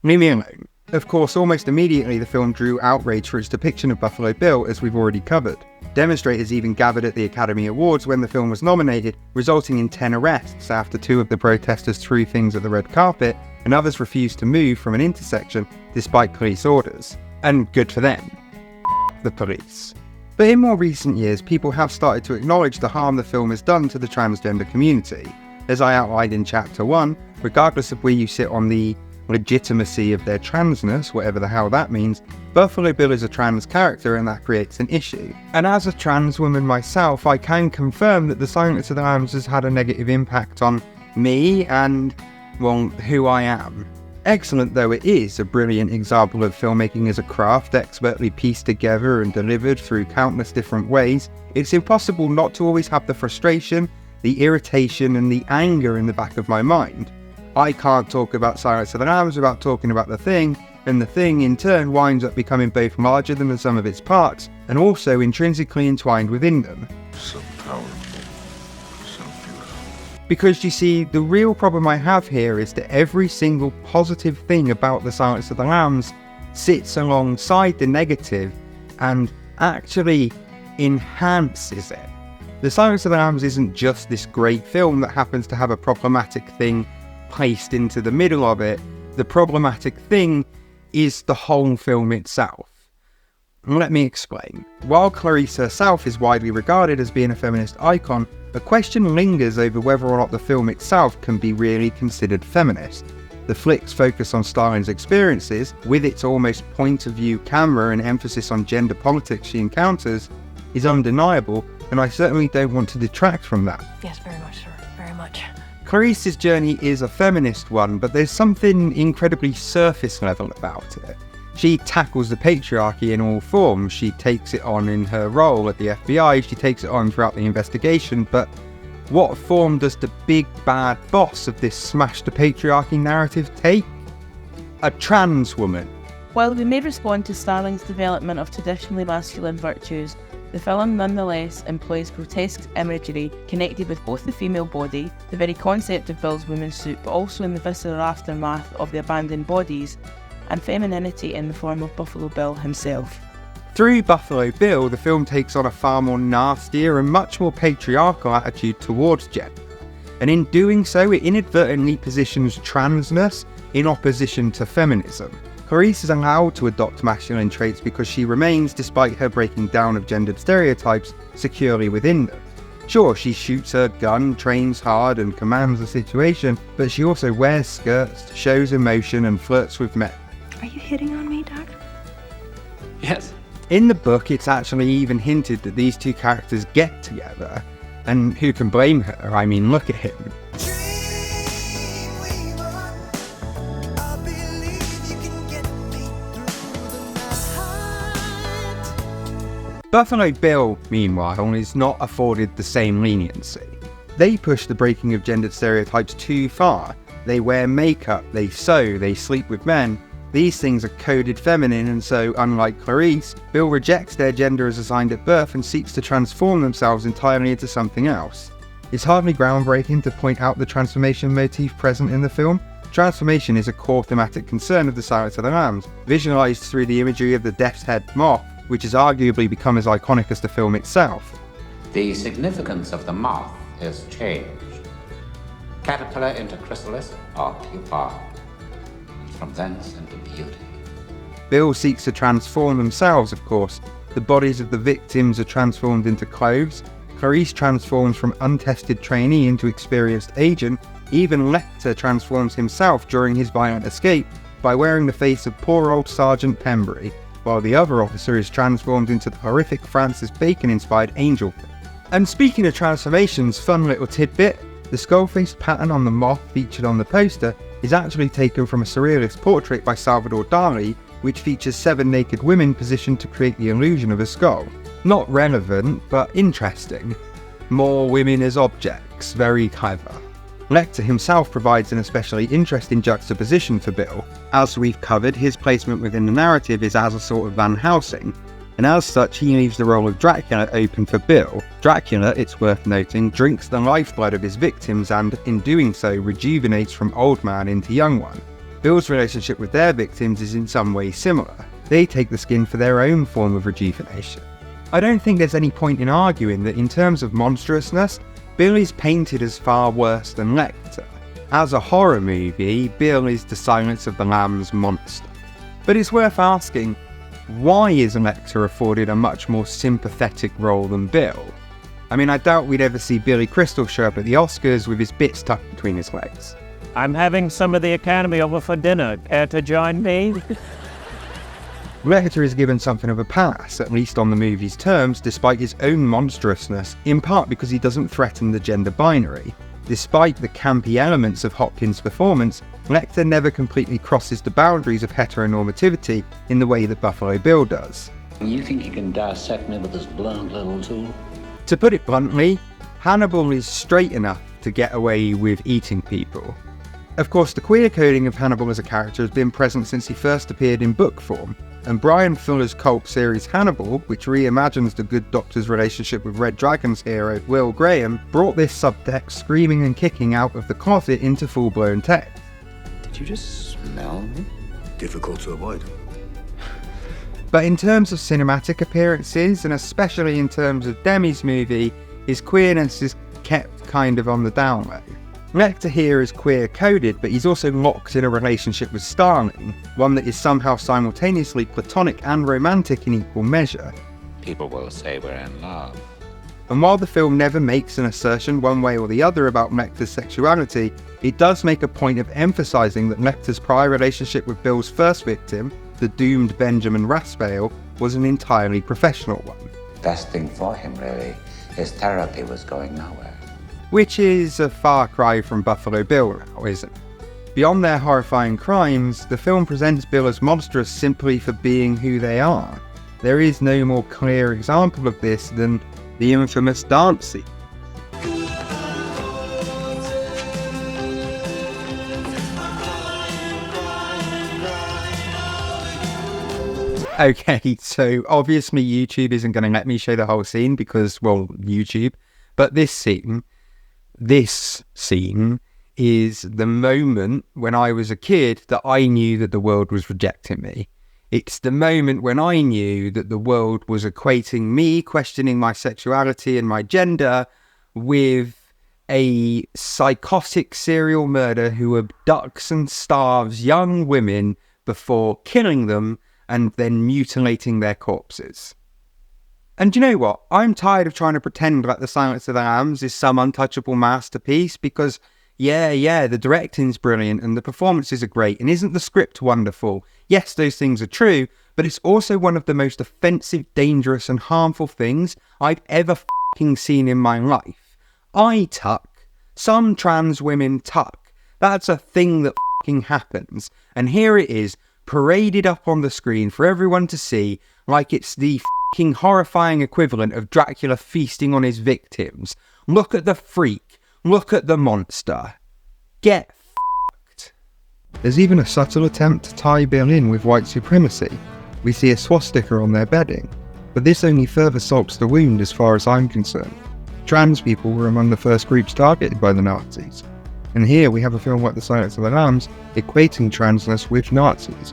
Leave me alone. Of course, almost immediately the film drew outrage for its depiction of Buffalo Bill, as we've already covered. Demonstrators even gathered at the Academy Awards when the film was nominated, resulting in 10 arrests after 2 of the protesters threw things at the red carpet, and others refused to move from an intersection despite police orders. And good for them. The police. But in more recent years, people have started to acknowledge the harm the film has done to the transgender community. As I outlined in Chapter 1, regardless of where you sit on the legitimacy of their transness, whatever the hell that means, Buffalo Bill is a trans character and that creates an issue. And as a trans woman myself, I can confirm that The Silence of the Lambs has had a negative impact on me and, well, who I am. Excellent though it is, a brilliant example of filmmaking as a craft expertly pieced together and delivered through countless different ways, it's impossible not to always have the frustration, the irritation and the anger in the back of my mind. I can't talk about Silence of the Lambs without talking about The Thing, and The Thing in turn winds up becoming both larger than the sum of its parts, and also intrinsically entwined within them. So powerful, so beautiful. Because you see, the real problem I have here is that every single positive thing about The Silence of the Lambs sits alongside the negative and actually enhances it. The Silence of the Lambs isn't just this great film that happens to have a problematic thing placed into the middle of it. The problematic thing is the whole film itself. Let me explain. While Clarice herself is widely regarded as being a feminist icon, a question lingers over whether or not the film itself can be really considered feminist. The flick's focus on Stalin's experiences, with its almost point-of-view camera and emphasis on gender politics she encounters, is undeniable, and I certainly don't want to detract from that. Yes, very much, sir. Very much. Clarice's journey is a feminist one, but there's something incredibly surface level about it. She tackles the patriarchy in all forms. She takes it on in her role at the FBI, she takes it on throughout the investigation, but what form does the big bad boss of this smash the patriarchy narrative take? A trans woman. While we may respond to Starling's development of traditionally masculine virtues, the film nonetheless employs grotesque imagery connected with both the female body, the very concept of Bill's women's suit, but also in the visceral aftermath of the abandoned bodies, and femininity in the form of Buffalo Bill himself. Through Buffalo Bill, the film takes on a far more nastier and much more patriarchal attitude towards gender, and in doing so it inadvertently positions transness in opposition to feminism. Clarice is allowed to adopt masculine traits because she remains, despite her breaking down of gendered stereotypes, securely within them. Sure, she shoots her gun, trains hard and commands the situation, but she also wears skirts, shows emotion and flirts with men. Are you hitting on me, Doc? Yes. In the book, it's actually even hinted that these two characters get together, and who can blame her? I mean, look at him. Buffalo Bill, meanwhile, is not afforded the same leniency. They push the breaking of gendered stereotypes too far. They wear makeup, they sew, they sleep with men. These things are coded feminine, and so, unlike Clarice, Bill rejects their gender as assigned at birth and seeks to transform themselves entirely into something else. It's hardly groundbreaking to point out the transformation motif present in the film. Transformation is a core thematic concern of The Silence of the Lambs, visualised through the imagery of the death's head moth, which has arguably become as iconic as the film itself. The significance of the moth has changed. Caterpillar into chrysalis or pupa, from thence into beauty. Bill seeks to transform themselves, of course. The bodies of the victims are transformed into clothes. Clarice transforms from untested trainee into experienced agent. Even Lecter transforms himself during his violent escape by wearing the face of poor old Sergeant Pembury, while the other officer is transformed into the horrific Francis Bacon-inspired Angel. And speaking of transformations, fun little tidbit, the skull-faced pattern on the moth featured on the poster is actually taken from a surrealist portrait by Salvador Dali, which features 7 naked women positioned to create the illusion of a skull. Not relevant, but interesting. More women as objects, very clever. Lecter himself provides an especially interesting juxtaposition for Bill. As we've covered, his placement within the narrative is as a sort of Van Helsing, and as such he leaves the role of Dracula open for Bill. Dracula, it's worth noting, drinks the lifeblood of his victims and, in doing so, rejuvenates from old man into young one. Bill's relationship with their victims is in some ways similar. They take the skin for their own form of rejuvenation. I don't think there's any point in arguing that in terms of monstrousness, Bill is painted as far worse than Lecter. As a horror movie, Bill is the Silence of the Lambs monster. But it's worth asking, why is Lecter afforded a much more sympathetic role than Bill? I mean, I doubt we'd ever see Billy Crystal show up at the Oscars with his bits tucked between his legs. I'm having some of the Academy over for dinner. Care to join me? Lecter is given something of a pass, at least on the movie's terms, despite his own monstrousness, in part because he doesn't threaten the gender binary. Despite the campy elements of Hopkins' performance, Lecter never completely crosses the boundaries of heteronormativity in the way that Buffalo Bill does. You think you can dissect me with this blunt little tool? To put it bluntly, Hannibal is straight enough to get away with eating people. Of course, the queer coding of Hannibal as a character has been present since he first appeared in book form, and Brian Fuller's cult series Hannibal, which reimagines the Good Doctor's relationship with Red Dragon's hero Will Graham, brought this subtext screaming and kicking out of the closet into full-blown text. Did you just smell me? Difficult to avoid. But in terms of cinematic appearances, and especially in terms of Demi's movie, his queerness is kept kind of on the down low. Lecter here is queer-coded, but he's also locked in a relationship with Starling, one that is somehow simultaneously platonic and romantic in equal measure. People will say we're in love. And while the film never makes an assertion one way or the other about Lecter's sexuality, it does make a point of emphasising that Lecter's prior relationship with Bill's first victim, the doomed Benjamin Raspail, was an entirely professional one. Best thing for him, really. His therapy was going nowhere. Which is a far cry from Buffalo Bill now, isn't it? Beyond their horrifying crimes, the film presents Bill as monstrous simply for being who they are. There is no more clear example of this than the infamous dance scene. Okay, so obviously YouTube isn't going to let me show the whole scene because, well, YouTube. But this scene is the moment when I was a kid that I knew that the world was rejecting me. It's the moment when I knew that the world was equating me questioning my sexuality and my gender with a psychotic serial murderer who abducts and starves young women before killing them and then mutilating their corpses. And you know what? I'm tired of trying to pretend like The Silence of the Lambs is some untouchable masterpiece because, yeah, the directing's brilliant and the performances are great, and isn't the script wonderful? Yes, those things are true, but it's also one of the most offensive, dangerous and harmful things I've ever f***ing seen in my life. I tuck. Some trans women tuck. That's a thing that f***ing happens. And here it is, paraded up on the screen for everyone to see, like it's the f***ing horrifying equivalent of Dracula feasting on his victims. Look at the freak. Look at the monster. Get f***ed. There's even a subtle attempt to tie Bill in with white supremacy. We see a swastika on their bedding, but this only further salts the wound as far as I'm concerned. Trans people were among the first groups targeted by the Nazis. And here we have a film like The Silence of the Lambs equating transness with Nazis.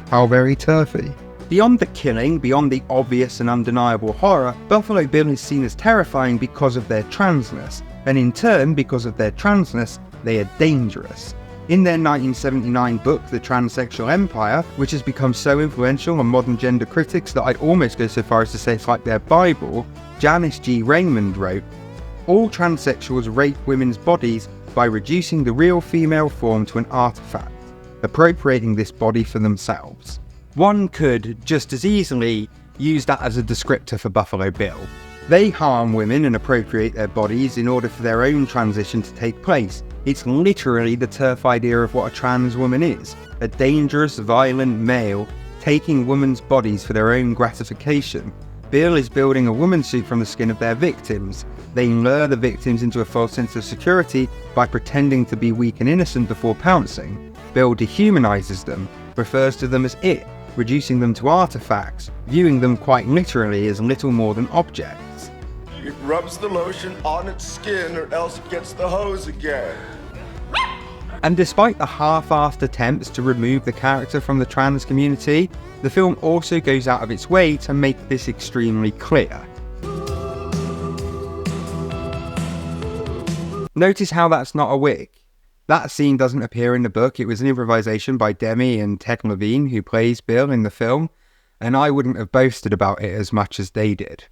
How very turfy. Beyond the killing, beyond the obvious and undeniable horror, Buffalo Bill is seen as terrifying because of their transness, and in turn, because of their transness, they are dangerous. In their 1979 book, The Transsexual Empire, which has become so influential on modern gender critics that I'd almost go so far as to say it's like their Bible, Janice G. Raymond wrote, "All transsexuals rape women's bodies by reducing the real female form to an artifact, appropriating this body for themselves." One could just as easily use that as a descriptor for Buffalo Bill. They harm women and appropriate their bodies in order for their own transition to take place. It's literally the turf idea of what a trans woman is. A dangerous, violent male taking women's bodies for their own gratification. Bill is building a woman suit from the skin of their victims. They lure the victims into a false sense of security by pretending to be weak and innocent before pouncing. Bill dehumanizes them, refers to them as it, reducing them to artifacts, viewing them quite literally as little more than objects. It rubs the lotion on its skin or else it gets the hose again. And despite the half-assed attempts to remove the character from the trans community, the film also goes out of its way to make this extremely clear. Notice how that's not a wig. That scene doesn't appear in the book. It was an improvisation by Demi and Ted Levine, who plays Bill in the film, and I wouldn't have boasted about it as much as they did.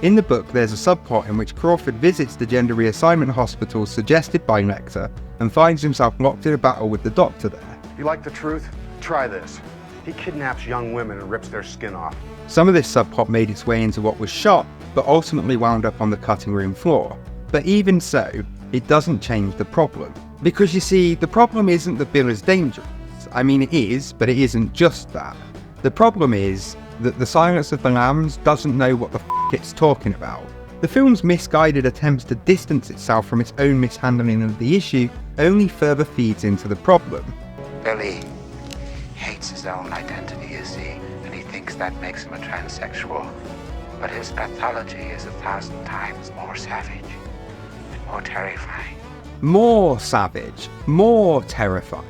In the book, there's a subplot in which Crawford visits the gender reassignment hospital suggested by Lecter and finds himself locked in a battle with the doctor there. You like the truth? Try this. He kidnaps young women and rips their skin off. Some of this subplot made its way into what was shot, but ultimately wound up on the cutting room floor. But even so, it doesn't change the problem. Because you see, the problem isn't that Bill is dangerous. I mean, it is, but it isn't just that. The problem is that The Silence of the Lambs doesn't know what the f*** it's talking about. The film's misguided attempts to distance itself from its own mishandling of the issue only further feeds into the problem. Billy hates his own identity, you see, and he thinks that makes him a transsexual. But his pathology is 1,000 times more savage and more terrifying. More savage, more terrifying.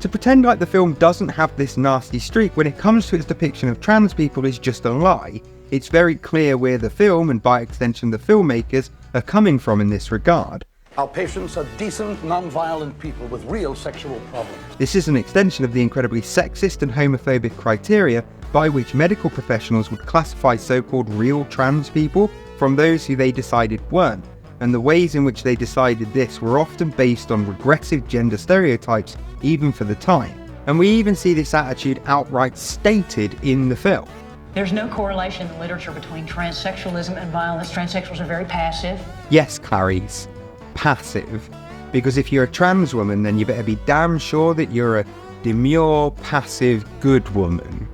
To pretend like the film doesn't have this nasty streak when it comes to its depiction of trans people is just a lie. It's very clear where the film, and by extension the filmmakers, are coming from in this regard. Our patients are decent, non-violent people with real sexual problems. This is an extension of the incredibly sexist and homophobic criteria by which medical professionals would classify so-called real trans people from those who they decided weren't. And the ways in which they decided this were often based on regressive gender stereotypes, even for the time. And we even see this attitude outright stated in the film. There's no correlation in the literature between transsexualism and violence. Transsexuals are very passive. Yes, Clarice, passive. Because if you're a trans woman, then you better be damn sure that you're a demure, passive, good woman.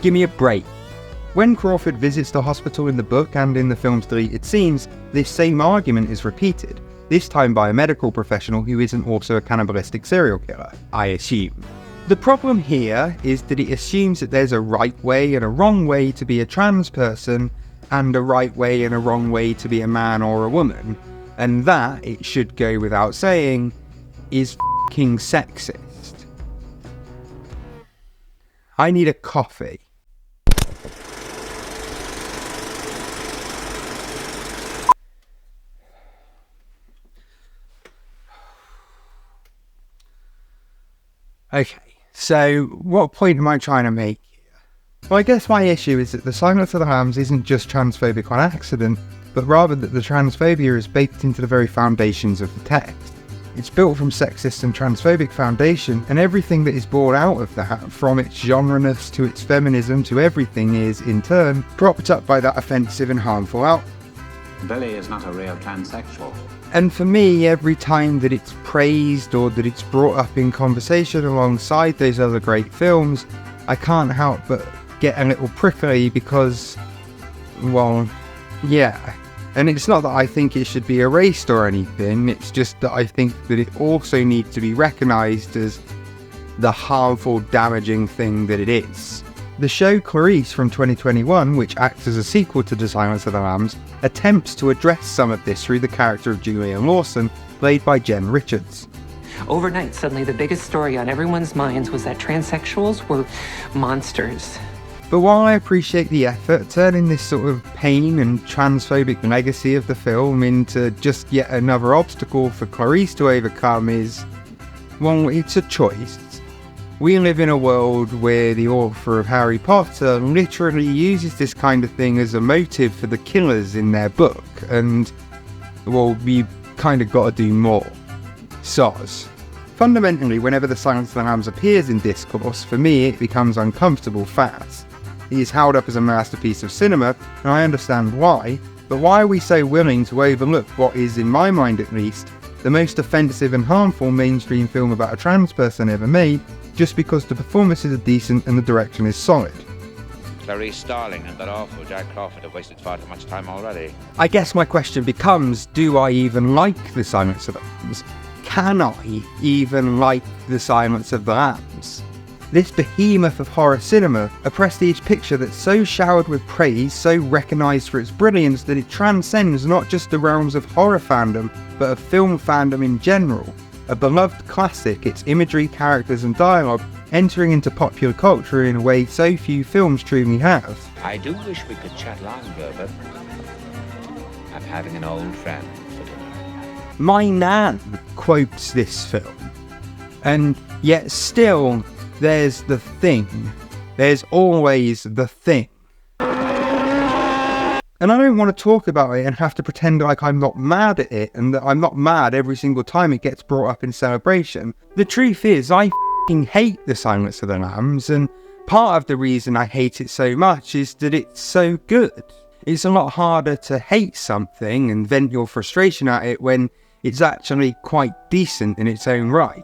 Give me a break. When Crawford visits the hospital in the book and in the film's deleted scenes, this same argument is repeated, this time by a medical professional who isn't also a cannibalistic serial killer, I assume. The problem here is that it assumes that there's a right way and a wrong way to be a trans person, and a right way and a wrong way to be a man or a woman, and that, it should go without saying, is f***ing sexist. I need a coffee. Okay, so what point am I trying to make here? Well, I guess my issue is that The Silence of the Lambs isn't just transphobic on accident, but rather that the transphobia is baked into the very foundations of the text. It's built from sexist and transphobic foundation, and everything that is born out of that, from its genre-ness to its feminism to everything, is, in turn, propped up by that offensive and harmful outcome. Billy is not a real transsexual. And for me, every time that it's praised or that it's brought up in conversation alongside those other great films, I can't help but get a little prickly because, well, yeah. And it's not that I think it should be erased or anything, it's just that I think that it also needs to be recognised as the harmful, damaging thing that it is. The show Clarice from 2021, which acts as a sequel to The Silence of the Lambs, attempts to address some of this through the character of Julianne Lawson, played by Jen Richards. Overnight, suddenly the biggest story on everyone's minds was that transsexuals were monsters. But while I appreciate the effort, turning this sort of pain and transphobic legacy of the film into just yet another obstacle for Clarice to overcome is, well, it's a choice. We live in a world where the author of Harry Potter literally uses this kind of thing as a motive for the killers in their book, and, well, we kind of got to do more. Soz. Fundamentally, whenever The Silence of the Lambs appears in discourse, for me it becomes uncomfortable fast. It is held up as a masterpiece of cinema, and I understand why, but why are we so willing to overlook what is, in my mind at least, the most offensive and harmful mainstream film about a trans person ever made, just because the performances are decent and the direction is solid? Clarice Starling and that awful Jack Crawford have wasted far too much time already. I guess my question becomes, do I even like The Silence of the Lambs? Can I even like The Silence of the Lambs? This behemoth of horror cinema, a prestige picture that's so showered with praise, so recognised for its brilliance that it transcends not just the realms of horror fandom, but of film fandom in general. A beloved classic, its imagery, characters and dialogue entering into popular culture in a way so few films truly have. I do wish we could chat longer, but I'm having an old friend for dinner. My nan quotes this film, and yet still there's the thing. There's always the thing. And I don't want to talk about it and have to pretend like I'm not mad at it and that I'm not mad every single time it gets brought up in celebration. The truth is, I f***ing hate The Silence of the Lambs, and part of the reason I hate it so much is that it's so good. It's a lot harder to hate something and vent your frustration at it when it's actually quite decent in its own right.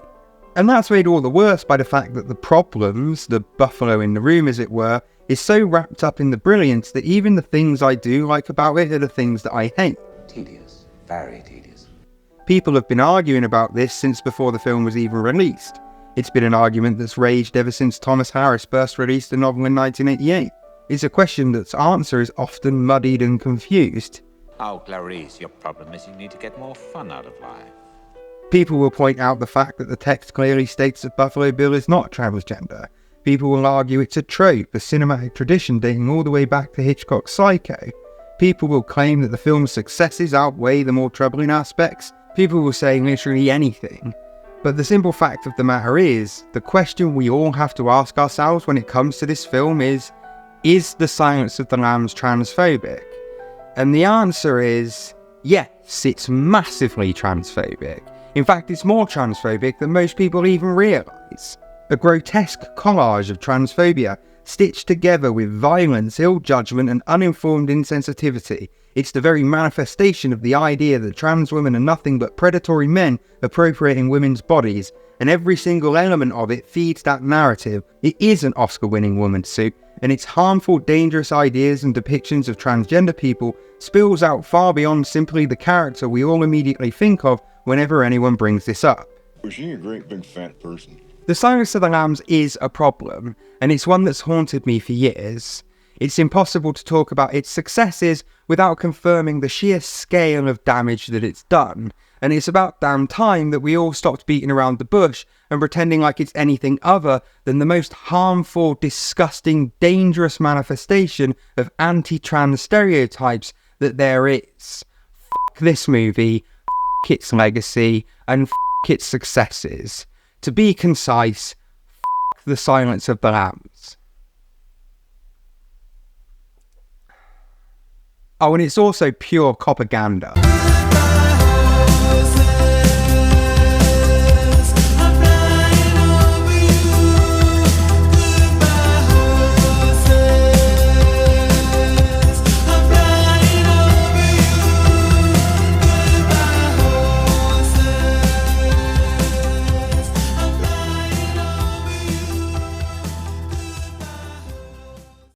And that's made all the worse by the fact that the problems, the buffalo in the room as it were, is so wrapped up in the brilliance that even the things I do like about it are the things that I hate. Tedious, very tedious. People have been arguing about this since before the film was even released. It's been an argument that's raged ever since Thomas Harris first released the novel in 1988. It's a question that's answer is often muddied and confused. Oh, Clarice, your problem is you need to get more fun out of life. People will point out the fact that the text clearly states that Buffalo Bill is not transgender. People will argue it's a trope, a cinematic tradition dating all the way back to Hitchcock's Psycho. People will claim that the film's successes outweigh the more troubling aspects. People will say literally anything. But the simple fact of the matter is, the question we all have to ask ourselves when it comes to this film is The Silence of the Lambs transphobic? And the answer is, yes, it's massively transphobic. In fact, it's more transphobic than most people even realise. A grotesque collage of transphobia, stitched together with violence, ill judgment and uninformed insensitivity. It's the very manifestation of the idea that trans women are nothing but predatory men appropriating women's bodies, and every single element of it feeds that narrative. It is an Oscar-winning woman's suit, and its harmful, dangerous ideas and depictions of transgender people spills out far beyond simply the character we all immediately think of whenever anyone brings this up. Was she a great big fat person? The Silence of the Lambs is a problem, and it's one that's haunted me for years. It's impossible to talk about its successes without confirming the sheer scale of damage that it's done, and it's about damn time that we all stopped beating around the bush and pretending like it's anything other than the most harmful, disgusting, dangerous manifestation of anti-trans stereotypes that there is. F*** this movie, f*** its legacy, and f*** its successes. To be concise, f*** The Silence of the Lambs. Oh, and it's also pure propaganda.